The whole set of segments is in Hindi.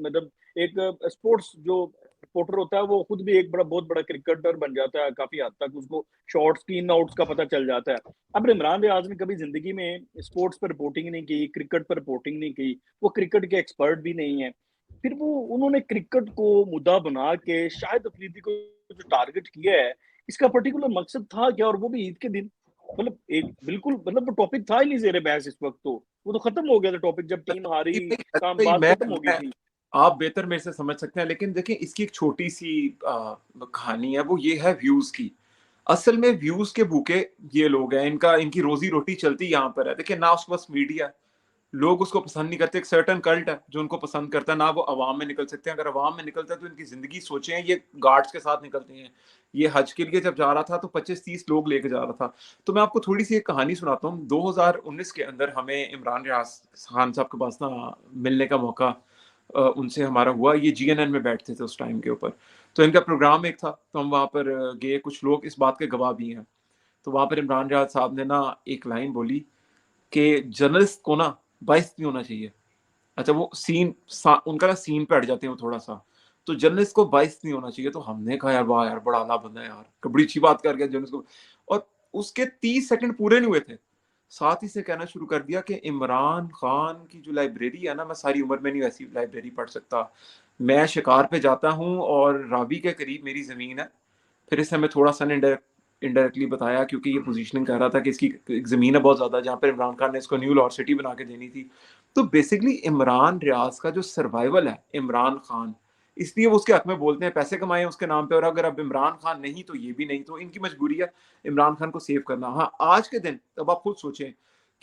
मतलब एक स्पोर्ट्स जो रिपोर्टर होता है वो खुद भी एक बहुत बड़ा क्रिकेटर बन जाता है काफी हद तक, उसको शॉट्स की इन आउट्स का पता चल जाता है। अब इमरान रियाज ने कभी जिंदगी में स्पोर्ट्स पर रिपोर्टिंग नहीं की, क्रिकेट पर रिपोर्टिंग नहीं की, वो क्रिकेट के एक्सपर्ट भी नहीं है। फिर वो उन्होंने क्रिकेट को मुद्दा बना के शाहिद अफरीदी को जो टारगेट किया है, इसका पर्टिकुलर मकसद था क्या? और वो भी ईद के दिन। मतलब एक बिल्कुल, मतलब वो टॉपिक था ही नहीं जेरे बहस इस वक्त, तो वो तो खत्म हो गया था टॉपिक जब टीम हारी, नहीं, काम नहीं, बात खत्म हो गई मैं थी। आप बेहतर मेरे से समझ सकते हैं, लेकिन देखिए इसकी एक छोटी सी कहानी है, वो ये है व्यूज की। असल में व्यूज के भूखे ये लोग हैं, इनका इनकी रोजी रोटी चलती यहाँ पर है। देखिए ना उसके पास मीडिया है, लोग उसको पसंद नहीं करते, एक सर्टन कल्ट है जो उनको पसंद करता है, ना वो अवाम में निकल सकते हैं। अगर अवाम में निकलता है तो इनकी जिंदगी सोचे हैं, ये गार्ड्स के साथ निकलते हैं। ये हज के लिए जब जा रहा था तो 25-30 लोग लेके जा रहा था। तो मैं आपको थोड़ी सी एक कहानी सुनाता हूँ। 2019 के अंदर हमें इमरान रियाज खान साहब के पास ना मिलने का मौका उनसे हमारा हुआ। ये जीएनएन में बैठते थे उस टाइम के ऊपर, तो इनका प्रोग्राम एक था, तो हम वहां पर गए। कुछ लोग इस बात के गवाह भी हैं। तो वहां पर इमरान रियाज साहब ने ना एक लाइन बोली कि जर्नलिस्ट को ना बाइस नहीं होना चाहिए। अच्छा, वो उनका ना सीन पे अट जाते हैं वो थोड़ा सा। तो जर्नलिस्ट को बाइस नहीं होना चाहिए। तो हमने कहा यार वाह यार, बड़ा आला बंदा है यार, बड़ी अच्छी बात कर गया जर्नलिस्ट को। और उसके 30 सेकंड पूरे नहीं हुए थे, साथ ही से कहना शुरू कर दिया कि इमरान खान की जो लाइब्रेरी है ना, मैं सारी उम्र में नहीं वैसी लाइब्रेरी पढ़ सकता। मैं शिकार पे जाता हूँ और रावी के करीब मेरी जमीन है। फिर इससे हमें थोड़ा सा इनडायरेक्टली बताया, क्योंकि ये पोजीशनिंग कर रहा था कि इसकी एक ज़मीन है बहुत ज़्यादा, जहाँ पर इमरान खान ने इसको न्यू लॉर्ड सिटी बना के देनी थी। तो बेसिकली इमरान रियाज का जो सर्वाइवल है, इमरान खान, इसलिए वो उसके हक में बोलते हैं, पैसे कमाए उसके नाम पे। और अगर अब इमरान खान नहीं तो ये भी नहीं, तो इनकी मजबूरी है इमरान खान को सेव करना। हाँ, आज के दिन अब आप खुद सोचें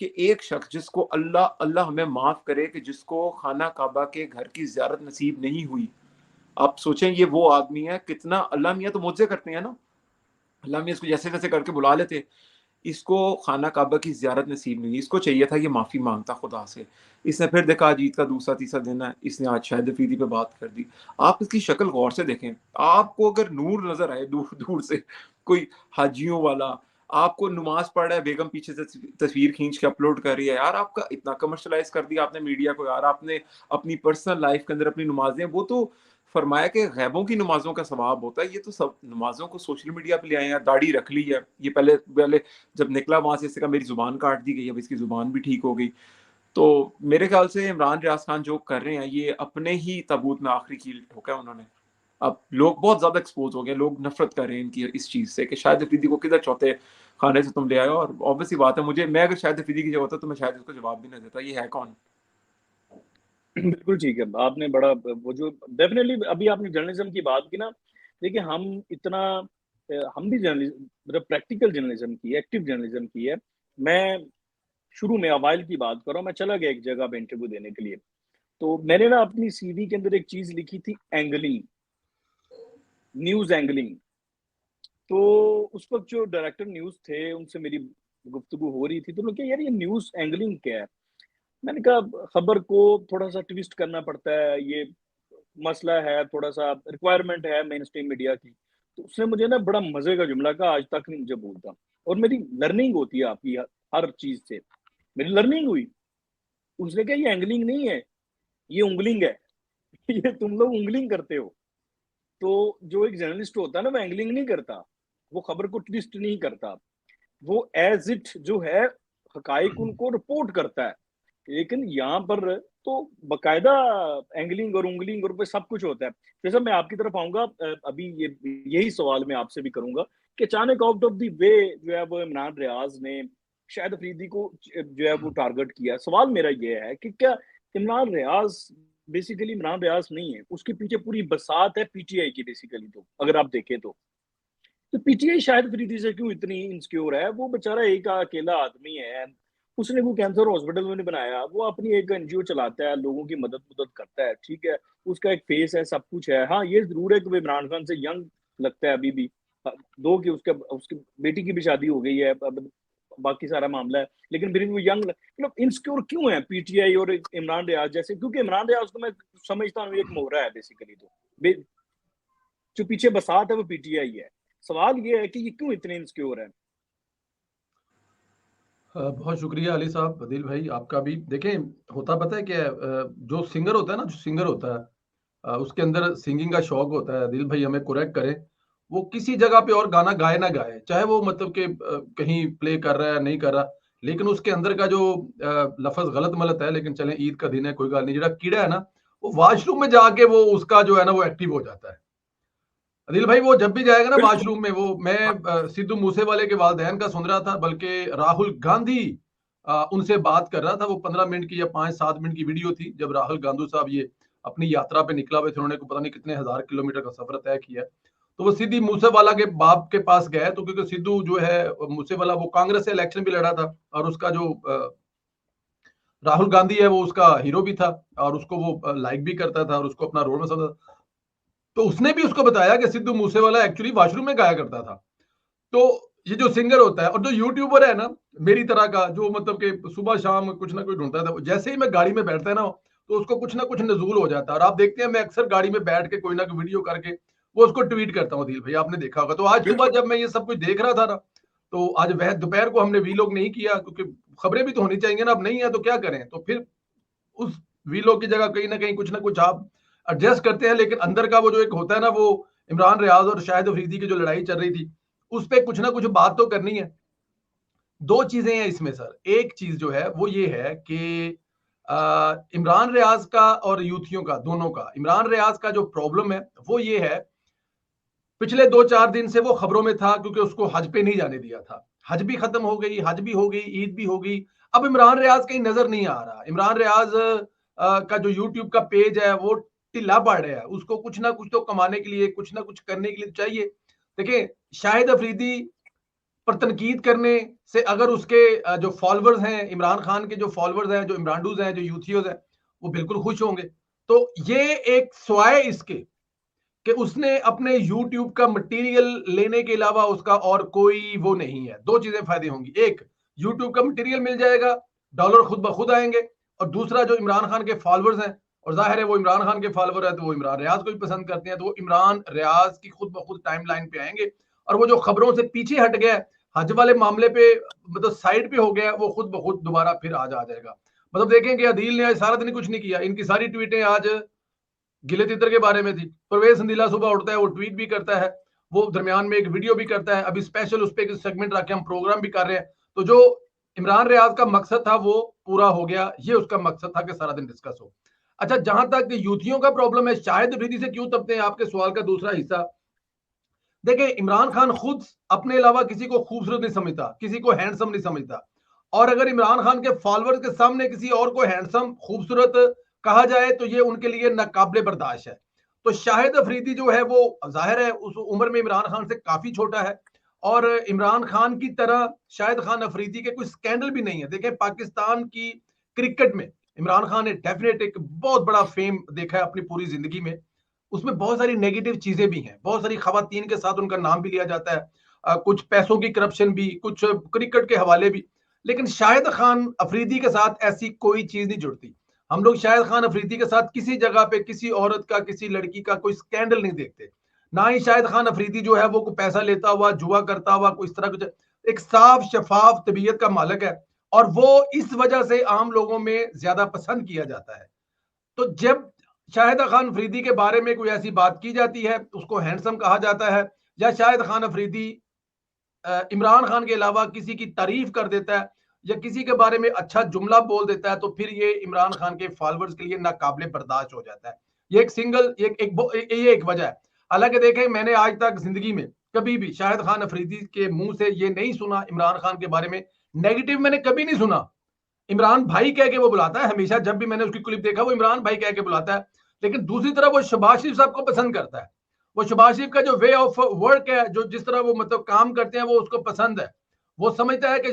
कि एक शख्स जिसको अल्लाह अल्लाह हमें माफ करे, कि जिसको खाना काबा के घर की ज़ियारत नसीब नहीं हुई, आप सोचें ये वो आदमी है। कितना अल्लाह मियाँ तो मुझे करते हैं ना, अल्लाह मियाँ इसको जैसे तैसे करके बुला लेते। इसको खाना काबा की ज़ियारत नसीब नहीं, इसको चाहिए था ये माफ़ी मांगता खुदा से। इसने फिर देखा आज ईद का दूसरा तीसरा दिन है, इसने आज शाहिद अफरीदी पे बात कर दी। आप इसकी शक्ल गौर से देखें, आपको अगर नूर नजर आए दूर दूर से, कोई हाजियों वाला, आपको नमाज पढ़ रहा है, बेगम पीछे से तस्वीर खींच के अपलोड कर रही है, यार आपका इतना कमर्शलाइज कर दिया आपने मीडिया को। यार आपने अपनी पर्सनल लाइफ के अंदर अपनी नमाजें, वो तो फरमाया कि गैबों की नमाजों का सवाब होता है, ये तो सब नमाजों को सोशल मीडिया पे ले आए हैं। दाढ़ी रख ली है, ये पहले पहले जब निकला वहां से इससे कहा मेरी जुबान काट दी गई, अब इसकी जुबान भी ठीक हो गई। तो मेरे ख्याल से इमरान रियाज खान जो कर रहे हैं, ये अपने ही ताबूत में आखिरी कील ठोका है उन्होंने। अब लोग बहुत ज्यादा एक्सपोज हो गए, लोग नफरत कर रहे हैं इनकी इस चीज से कि शायद अफरीदी को किधर चौथे खाने से तुम ले आए हो। और ऑब्वियसली बात है, मैं अगर शायद अफरीदी की जगह होता तो मैं शायद उसको जवाब भी ना देता, ये है कौन। बिल्कुल ठीक है, आपने बड़ा वो जो डेफिनेटली अभी आपने जर्नलिज्म की बात की ना, देखिए हम इतना हम भी जर्नलिज्म, मतलब प्रैक्टिकल जर्नलिज्म की, एक्टिव जर्नलिज्म की है। मैं शुरू में अवाइल की बात कर रहा हूँ, मैं चला गया एक जगह पे इंटरव्यू देने के लिए, तो मैंने ना अपनी सीवी के अंदर एक चीज लिखी थी, एंगलिंग, न्यूज एंगलिंग। तो उस वक्त जो डायरेक्टर न्यूज थे उनसे मेरी गुफ्तगू हो रही थी, तो उन्होंने कहा यार ये न्यूज एंगलिंग क्या है? मैंने कहा खबर को थोड़ा सा ट्विस्ट करना पड़ता है, ये मसला है, थोड़ा सा रिक्वायरमेंट है मेन स्ट्रीम मीडिया की। तो उसने मुझे ना बड़ा मजे का जुमला कहा, आज तक नहीं मुझे भूलता। और मेरी लर्निंग होती है आपकी हर चीज से, मेरी लर्निंग हुई। उसने कहा ये एंगलिंग नहीं है, ये उंगलिंग है। ये तुम लोग उंगलिंग करते हो। तो जो एक जर्नलिस्ट होता है ना, वो एंगलिंग नहीं करता, वो खबर को ट्विस्ट नहीं करता, वो एज इट जो है हकाइक उनको रिपोर्ट करता है। लेकिन यहाँ पर तो बकायदा एंगलिंग और उंगलिंग और पे सब कुछ होता है। जैसे मैं आपकी तरफ आऊंगा, अभी ये यही सवाल मैं आपसे भी करूंगा कि अचानक आउट ऑफ द वे जो है वो इमरान रियाज ने शायद अफरीदी को जो है वो टारगेट किया। सवाल मेरा ये है कि क्या इमरान रियाज बेसिकली इमरान रियाज नहीं है, उसके पीछे पूरी बसात है पीटीआई की बेसिकली। तो अगर आप देखें तो पीटीआई शायद अफरीदी से क्यों इतनी इंसिक्योर है? वो बेचारा एक अकेला आदमी है, उसने कोई कैंसर हॉस्पिटल में नहीं बनाया, वो अपनी एक एनजीओ चलाता है, लोगों की मदद मदद करता है, ठीक है। उसका एक फेस है, सब कुछ है। हाँ ये जरूर है कि वो इमरान खान से यंग लगता है अभी भी। हाँ, दो कि उसके उसकी बेटी की भी शादी हो गई है, अब बाकी सारा मामला है, लेकिन फिर भी वो यंग, मतलब इनसिक्योर क्यों है पीटीआई और इमरान रियाज जैसे? क्योंकि इमरान रियाज को मैं समझता हूँ एक मोहरा है बेसिकली। तो जो पीछे बसात है वो पीटीआई है। सवाल ये है कि ये क्यों इतने इनसिक्योर है? बहुत शुक्रिया अली साहब, बदील भाई आपका भी। देखें, होता पता है क्या है, जो सिंगर होता है ना, जो सिंगर होता है उसके अंदर सिंगिंग का शौक होता है, दिल भाई हमें करेक्ट करें, वो किसी जगह पे और गाना गाए ना गाए, चाहे वो मतलब कि कहीं प्ले कर रहा है नहीं कर रहा, लेकिन उसके अंदर का जो लफ्ज गलत मलत है, लेकिन चलें ईद का दिन है कोई गल नहीं, जेड़ा कीड़ा है ना वो वॉशरूम में जाके वो उसका जो है ना वो एक्टिव हो जाता है। अदिल भाई वो जब भी जाएगा ना बिल्कुल। वॉशरूम में, वो मैं सिद्धू मूसेवाले के वालिदैन का सुन रहा था, बल्कि राहुल गांधी उनसे बात कर रहा था, वो 15 मिनट की या 5-7 मिनट की वीडियो थी, जब राहुल गांधी साहब ये अपनी यात्रा पे निकला हुए थे, उन्होंने को पता नहीं कितने हजार किलोमीटर का सफर तय किया, तो वो सीधी मूसेवाला के बाप के पास गए, तो क्योंकि सिद्धू जो है मूसेवाला वो कांग्रेस से इलेक्शन भी लड़ा था, और उसका जो राहुल गांधी है वो उसका हीरो भी था, और उसको वो लाइक भी करता था, और उसको अपना रोल में समझता था। तो उसने भी उसको बताया कि सिद्धू मूसेवाला एक्चुअली वॉशरूम में गाया करता था। तो ये जो सिंगर होता है और जो यूट्यूबर है ना मेरी तरह का, जो मतलब कि सुबह शाम कुछ ना कुछ ढूंढता था, जैसे ही मैं गाड़ी में बैठता है ना तो उसको कुछ ना कुछ नजूल हो जाता है, और आप देखते हैं मैं अक्सर गाड़ी में बैठ के कोई ना कोई वीडियो करके वो उसको ट्वीट करता हूँ, दिल भाई आपने देखा होगा। तो आज सुबह बिल्कुल। जब मैं ये सब कुछ देख रहा था ना, तो आज वह दोपहर को हमने वीलॉग नहीं किया, क्योंकि खबरें भी तो होनी चाहिए ना, अब नहीं है तो क्या करें, तो फिर उस वीलॉग की जगह कहीं ना कुछ आप एडजस्ट करते हैं, लेकिन अंदर का वो जो एक होता है ना, वो इमरान रियाज और शाहिद अफरीदी की जो लड़ाई चल रही थी, उस पर कुछ ना कुछ बात तो करनी है। दो चीजें हैं इसमें सर, एक चीज जो है वो ये है कि इमरान रियाज का और यूथियों का, दोनों का, इमरान रियाज का जो प्रॉब्लम है वो ये है, पिछले 2-4 दिन से वो खबरों में था क्योंकि उसको हज पे नहीं जाने दिया था, हज भी खत्म हो गई, हज भी हो गई, ईद भी हो गई, अब इमरान रियाज कहीं नजर नहीं आ रहा। इमरान रियाज का जो यूट्यूब का पेज है वो ढिला पड़ रहा है, उसको कुछ ना कुछ तो कमाने के लिए, कुछ ना कुछ करने के लिए चाहिए। देखिए शाहिद अफरीदी पर तनकीद करने से अगर उसके जो फॉलोअर्स हैं, इमरान खान के जो फॉलोअर्स हैं, जो इमरानडूज हैं, जो यूथियोज हैं, वो बिल्कुल खुश होंगे। तो ये एक स्वाय इसके कि उसने अपने यूट्यूब का मटेरियल लेने के अलावा उसका और कोई वो नहीं है। दो चीजें फायदे होंगी, एक यूट्यूब का मटेरियल मिल जाएगा, डॉलर खुद ब खुद आएंगे, और दूसरा जो इमरान खान के फॉलोअर्स हैं, और जाहिर है वो इमरान खान के फॉलोअर है तो वो इमरान रियाज को भी पसंद करते हैं, तो वो इमरान रियाज की खुद ब खुद टाइमलाइन पे आएंगे, और वो जो खबरों से पीछे हट गया हज वाले मामले पे, मतलब साइड पे हो गया, वो खुद ब खुद दोबारा फिर आ जाएगा। मतलब देखें कि अदील ने आज सारा दिन कुछ नहीं किया, इनकी सारी ट्वीटें आज गिले तितर के बारे में थी। परवेज संदीला सुबह उठता है, वो ट्वीट भी करता है, वो दरमियान में एक वीडियो भी करता है, अभी स्पेशल उस पर सेगमेंट रख के हम प्रोग्राम भी कर रहे हैं। तो जो इमरान रियाज का मकसद था वो पूरा हो गया, ये उसका मकसद था कि सारा दिन डिस्कस हो। अच्छा, जहां तक यूथियों का प्रॉब्लम है, शायद अफरीदी से क्यों तपते हैं, आपके सवाल का दूसरा हिस्सा, देखिए इमरान खान खुद अपने अलावा किसी को खूबसूरत नहीं समझता, किसी को हैंडसम नहीं समझता, और अगर इमरान खान के फॉलोअर्स के सामने किसी और को हैंडसम खूबसूरत कहा जाए तो ये उनके लिए नाकाबिले बर्दाश्त है। तो शाहिद अफरीदी जो है वो जाहिर है उस उम्र में इमरान खान से काफी छोटा है, और इमरान खान की तरह शाहिद खान अफरीदी के कोई स्कैंडल भी नहीं है। देखें पाकिस्तान की क्रिकेट में इमरान खान ने डेफिनेट एक बहुत बड़ा फेम देखा है अपनी पूरी जिंदगी में, उसमें बहुत सारी नेगेटिव चीजें भी हैं, बहुत सारी खवातीन के साथ उनका नाम भी लिया जाता है, कुछ पैसों की करप्शन भी, कुछ क्रिकेट के हवाले भी, लेकिन शाहिद खान अफरीदी के साथ ऐसी कोई चीज नहीं जुड़ती। हम लोग शाहिद खान अफरीदी के साथ किसी जगह पे किसी औरत का, किसी लड़की का कोई स्कैंडल नहीं देखते, ना ही शाहिद खान अफरीदी जो है वो कोई पैसा लेता हुआ, जुआ करता हुआ, कोई इस तरह कुछ, एक साफ शफाफ तबीयत का मालिक है, और वो इस वजह से आम लोगों में ज्यादा पसंद किया जाता है। तो जब शाहिद खान अफरीदी के बारे में कोई ऐसी बात की जाती है, उसको हैंडसम कहा जाता है, या शाहिद खान अफरीदी इमरान खान के अलावा किसी की तारीफ कर देता है या किसी के बारे में अच्छा जुमला बोल देता है, तो फिर ये इमरान खान के फॉलोअर्स के लिए नाकाबिले बर्दाश्त हो जाता है। ये एक सिंगल ये एक वजह है। हालांकि देखें मैंने आज तक जिंदगी में कभी भी शाहिद खान अफरीदी के मुंह से ये नहीं सुना, इमरान खान के बारे में नेगेटिव मैंने कभी नहीं सुना। इमरान भाई कह के वो बुलाता है हमेशा, जब भी मैंने उसकी क्लिप देखा वो इमरान भाई कह के बुलाता है, लेकिन दूसरी तरफ वो शहबाज शरीफ साहब को पसंद करता है। वो शहबाज शरीफ का जो वे ऑफ वर्क है, जो जिस तरह वो मतलब काम करते हैं, वो उसको पसंद है। वो समझता है कि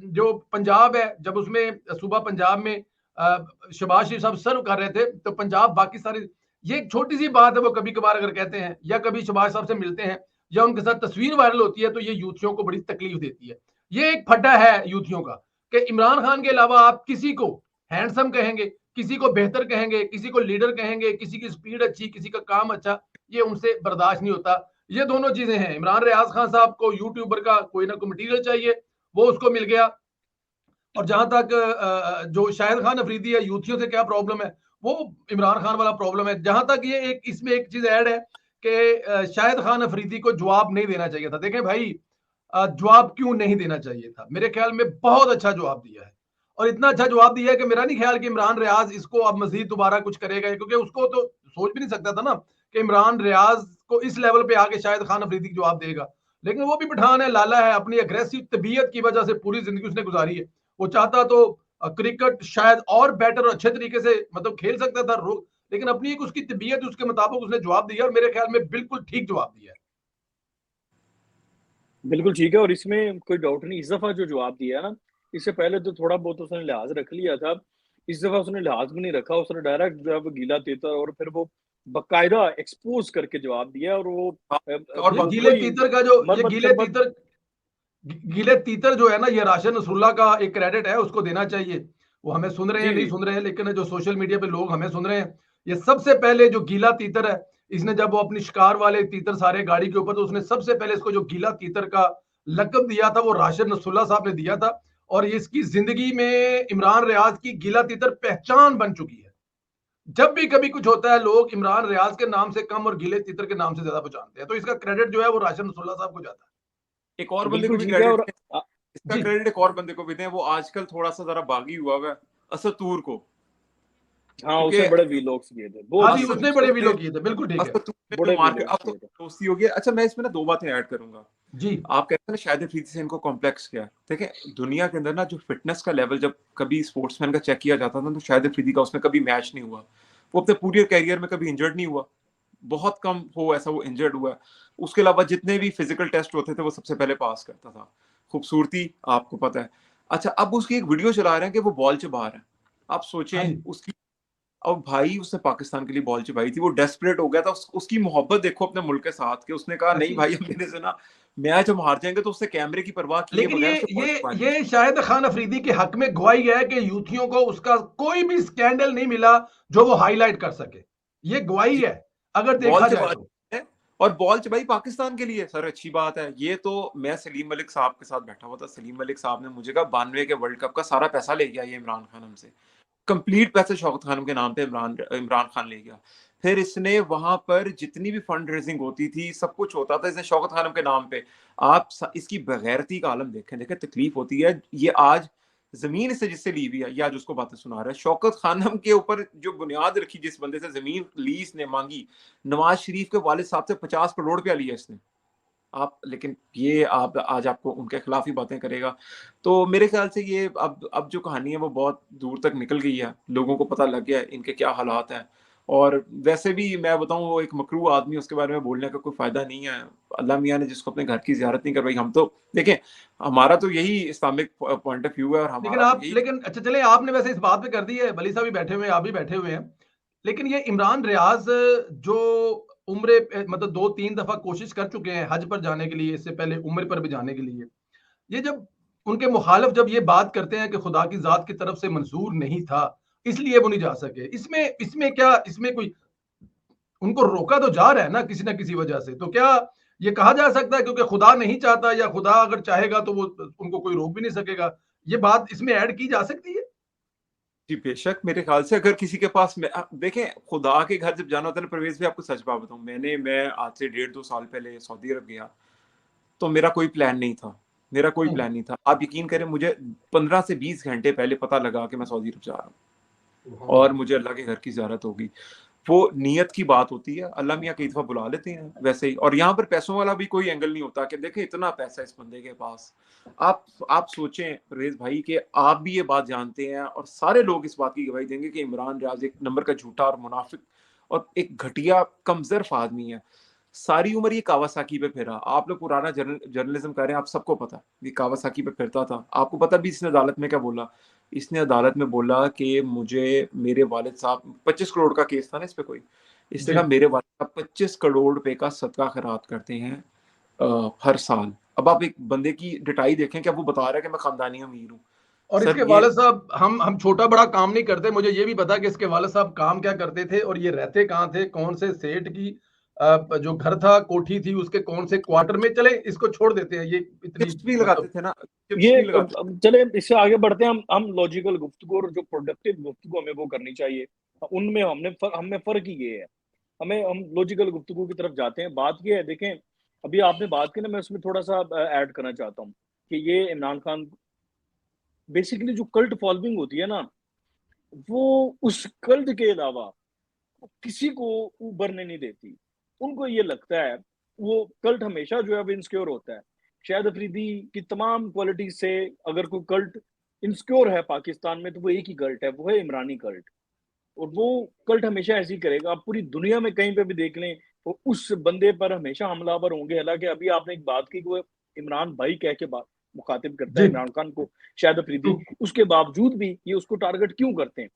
जो पंजाब है, जब उसमें सुबह पंजाब में शहबाज शरीफ साहब सर्व कर रहे थे, तो पंजाब बाकी सारी, ये एक छोटी सी बात है, वो कभी कभार अगर कहते हैं या कभी शहबाज साहब से मिलते हैं या उनके साथ तस्वीर वायरल होती है, तो ये यूथियों को बड़ी तकलीफ देती है। ये एक फड्डा है यूथियों का कि इमरान खान के अलावा आप किसी को हैंडसम कहेंगे, किसी को बेहतर कहेंगे, किसी को लीडर कहेंगे, किसी की स्पीड अच्छी, किसी का काम अच्छा, ये उनसे बर्दाश्त नहीं होता। ये दोनों चीजें हैं। इमरान रियाज खान साहब को यूट्यूबर का कोई ना कोई मटेरियल चाहिए, वो उसको मिल गया। और जहां तक जो शाहिद खान अफरीदी है, यूथियों से क्या प्रॉब्लम है, वो इमरान खान वाला प्रॉब्लम है। जहां तक ये एक इसमें एक चीज ऐड है कि शाहिद खान अफरीदी को जवाब नहीं देना चाहिए था। देखें भाई, जवाब क्यों नहीं देना चाहिए था? मेरे ख्याल में बहुत अच्छा जवाब दिया है, और इतना अच्छा जवाब दिया है कि मेरा नहीं ख्याल कि इमरान रियाज इसको अब मजीद दोबारा कुछ करेगा, क्योंकि उसको तो सोच भी नहीं सकता था ना कि इमरान रियाज को इस लेवल पे आके शाहिद खान अफरीदी जवाब देगा। लेकिन वो भी पठान है, लाला है, अपनी अग्रेसिव तबीयत की वजह से पूरी जिंदगी उसने गुजारी है। वो चाहता तो क्रिकेट शायद और बेटर और अच्छे तरीके से मतलब खेल सकता था, लेकिन अपनी एक उसकी तबीयत उसके मुताबिक उसने जवाब दिया, और मेरे ख्याल में बिल्कुल ठीक जवाब दिया है। बिल्कुल ठीक है, और इसमें कोई डाउट नहीं। इस दफ़ा जो जवाब दिया है ना, इससे पहले तो थोड़ा बहुत उसने लिहाज़ रख लिया था। इस दफ़ा उसने लिहाज़ भी नहीं रखा, उसने डायरेक्ट जो है वो गीला तीतर और फिर वो बाकायदा एक्सपोज़ करके जवाब दिया, और वो और ये वो गीले कोई तीतर का जो ये मरमत शरमत। गीले तीतर जो है ना, ये राशिद नसरुल्लाह का एक क्रेडिट है, उसको देना चाहिए। वो हमें सुन रहे हैं जी, नहीं जी। सुन रहे हैं, लेकिन जो सोशल मीडिया पे लोग हमें सुन रहे हैं, ये सबसे पहले जो गीला तीतर है, इसने जब वो अपनी शिकार वाले तीतर सारे गाड़ी के ऊपर, तो उसने सबसे पहले इसको जो गीला तीतर का लकब दिया था वो राशिद नसरुल्लाह साहब ने दिया था। और ये इसकी जिंदगी में इमरान रियाज की गीला तीतर पहचान बन चुकी है। जब भी कभी कुछ होता है, लोग इमरान रियाज के नाम से कम और गीले तीतर के नाम से ज्यादा पहचानते हैं, तो इसका क्रेडिट जो है वो राशिद नसरुल्लाह साहब को जाता एक और बंदे को बिल्कुल भी ठीक है, क्रेडिट और दें, अ, इसका है। जी क्रेडिट एक और बंदे को भी दें, वो आजकल थोड़ा सा जरा बागी हुआ है, असतूर को। हाँ, क्योंकि उसने बड़े व्लॉग्स किए थे, हाँ बहुत जी, किए थे। उसने बड़े वीलो किए थे, बिल्कुल ठीक है। असतूर ने जो बड़े मार के व्लॉग्स अब तो किए थे। दोस्ती हो गई। अच्छा, मैं इसमें ना दो बातें ऐड करूंगा। जी आप कहते हैं ना शाहिद अफरीदी से इनको कॉम्प्लेक्स क्या है। देखें, दुनिया के अंदर ना जो फिटनेस का लेवल जब कभी स्पोर्ट्समैन का चेक किया जाता था तो शाहिद अफरीदी का उसमें कभी मैच नहीं हुआ। वो अपने पूरे कैरियर में कभी इंजर्ड नहीं हुआ, बहुत कम हो ऐसा वो इंजर्ड हुआ है। उसके अलावा जितने भी फिजिकल टेस्ट होते थे वो सबसे पहले पास करता था। खूबसूरती आपको पता है। अच्छा, अब उसकी एक वीडियो चला रहे हैं कि वो बॉल चबा रहा है। आप हाँ सोचें जी। उसकी, और भाई उसने पाकिस्तान के लिए बॉल चबाई थी, वो डेस्परेट हो गया था। उसकी मोहब्बत देखो अपने मुल्क के साथ, कि उसने कहा नहीं अच्छी। भाई अब मेरे से ना मैच हम हार जाएंगे, तो उससे कैमरे की परवाह किए लेकिन बगैर ये उसने बॉल ये चबानी। ये शाहिद खान अफरीदी के हक में गवाही है कि यूथियों को उसका कोई भी स्कैंडल नहीं मिला जो वो हाईलाइट कर सके। ये गवाही जी, है अगर बॉल देखा जाए चबाई तो। है, और बॉल चबाई पाकिस्तान के लिए सर अच्छी बात है। ये तो मैं सलीम मलिक साहब के साथ बैठा हुआ था, सलीम मलिक साहब ने मुझे कहा 92 के वर्ल्ड कप का सारा पैसा ले गया ये इमरान खान हमसे, कंप्लीट पैसे शौकत खानम के नाम पे इमरान इमरान खान ले गया। फिर इसने वहां पर जितनी भी फंड रेजिंग होती थी, सब कुछ होता था, इसने शौकत खानम के नाम पे। आप इसकी बेगैरती का आलम देखें, देखें तकलीफ होती है। ये आज जमीन से जिससे ली हुई है, या जिसको बातें सुना रहा है, शौकत खानम के ऊपर जो बुनियाद रखी, जिस बंदे से जमीन लीज ने मांगी, नवाज शरीफ के वालिद साहब से 50 करोड़ रुपया लिया इसने। आप लेकिन ये आप आज आपको उनके खिलाफ ही बातें करेगा। तो मेरे ख्याल से ये अब जो कहानी है वो बहुत दूर तक निकल गई है, लोगों को पता लग गया है इनके क्या हालात हैं। और वैसे भी मैं बताऊं, वो एक मकरू आदमी, उसके बारे में बोलने का कोई फायदा नहीं है। अल्लाह मियाँ ने जिसको अपने घर की जियारत नहीं करवाई, हम तो देखें, हमारा तो यही इस्लामिक पॉइंट ऑफ व्यू है, और लेकिन हमारा तो आप यही। लेकिन अच्छा चले, आपने वैसे इस बात पे कर दी है, वली साहब भी बैठे हुए हैं, आप भी बैठे हुए हैं। लेकिन ये इमरान रियाज जो उम्र मतलब 2-3 दफा कोशिश कर चुके हैं हज पर जाने के लिए, इससे पहले उम्र पर भी जाने के लिए, ये जब उनके मुखालिफ जब ये बात करते हैं कि खुदा की जात की तरफ से मंजूर नहीं था इसलिए वो नहीं जा सके, इसमें इसमें क्या, इसमें कोई उनको रोका तो जा रहा है ना किसी वजह से, तो क्या ये कहा जा सकता है क्योंकि खुदा नहीं चाहता, या खुदा अगर चाहेगा तो वो उनको कोई रोक भी नहीं सकेगा? ये बात इसमें ऐड की जा सकती है। जी बेशक, मेरे ख्याल से अगर किसी के पास में देखें, खुदा के घर जब जाना होता है ना परवेज भी, आपको सच बात बताऊं, मैं आज से 1.5-2 साल पहले सऊदी अरब गया, तो मेरा कोई प्लान नहीं था। मेरा कोई प्लान नहीं था। आप यकीन करें, मुझे 15 से 20 घंटे पहले पता लगा कि मैं सऊदी अरब जा रहा हूँ, और मुझे अल्लाह के घर की ज़ियारत होगी। वो नीयत की बात होती है, अल्लाह मियाँ कई दफा बुला लेते हैं वैसे ही। और यहाँ पर पैसों वाला भी कोई एंगल नहीं होता कि देखें इतना पैसा इस बंदे के पास। आप सोचें परवेज भाई कि आप भी ये बात जानते हैं, और सारे लोग इस बात की गवाही देंगे कि इमरान रियाज एक नंबर का झूठा और मुनाफिक और एक घटिया कमजोर आदमी है। सारी उम्र ये कावासाकी पे फिरा। आप लोग पुराना जर्नलिज्म कर रहे हैं, आप सबको पता ये कावासाकी पे फिरता था। आपको पता भी इसने अदालत में क्या बोला? इसने अदालत में बोला कि मुझे मेरे वालिद साहब, 25 करोड़ का केस था ना इस पे कोई, इसने जी कहा मेरे वालिद साहब 25 करोड़ रुपए का सदका खैरात करते हैं हर साल। अब आप एक बंदे की डिटाई देखें, क्या वो बता रहा है कि मैं खानदानी अमीर हूँ? और सर इसके ये वालिद साहब, हम छोटा बड़ा काम नहीं करते, मुझे ये भी पता कि इसके वालिद साहब काम क्या करते थे और ये रहते कहाँ थे, कौन से सेठ की जो घर था, कोठी थी, उसके कौन से क्वार्टर में। चले इसको छोड़ देते हैं, ये इतनी चिप्स भी लगाते मतलब। थे ना, चिप्स ये भी लगाते चले इससे आगे बढ़ते हैं, हम लॉजिकल गुफ्तगू और जो प्रोडक्टिव गुफ्तगू हमें वो करनी चाहिए। उनमें हमें फर्क ही ये है। हम लॉजिकल गुफ्तगू की तरफ जाते हैं। बात ये है, देखें अभी आपने बात की ना, मैं उसमें थोड़ा सा ऐड करना चाहता हूँ कि ये इमरान खान बेसिकली जो कल्ट फॉलोइंग होती है ना, वो उस कल्ट के अलावा किसी को उभरने नहीं देती। उनको ये लगता है, वो कल्ट हमेशा जो है वो इनसिक्योर होता है। शाहिद अफरीदी की तमाम क्वालिटी से अगर कोई कल्ट इनसिक्योर है पाकिस्तान में, तो वो एक ही कल्ट है, वो है इमरानी कल्ट। और वो कल्ट हमेशा ऐसे ही करेगा। आप पूरी दुनिया में कहीं पे भी देख लें, वो उस बंदे पर हमेशा हमलावर होंगे। हालांकि अभी आपने एक बात की कि वो इमरान भाई कह के बात मुखातिब करता जी है इमरान खान को, शाहिद अफरीदी, ट्रू। उसके बावजूद भी ये उसको टारगेट क्यों करते हैं?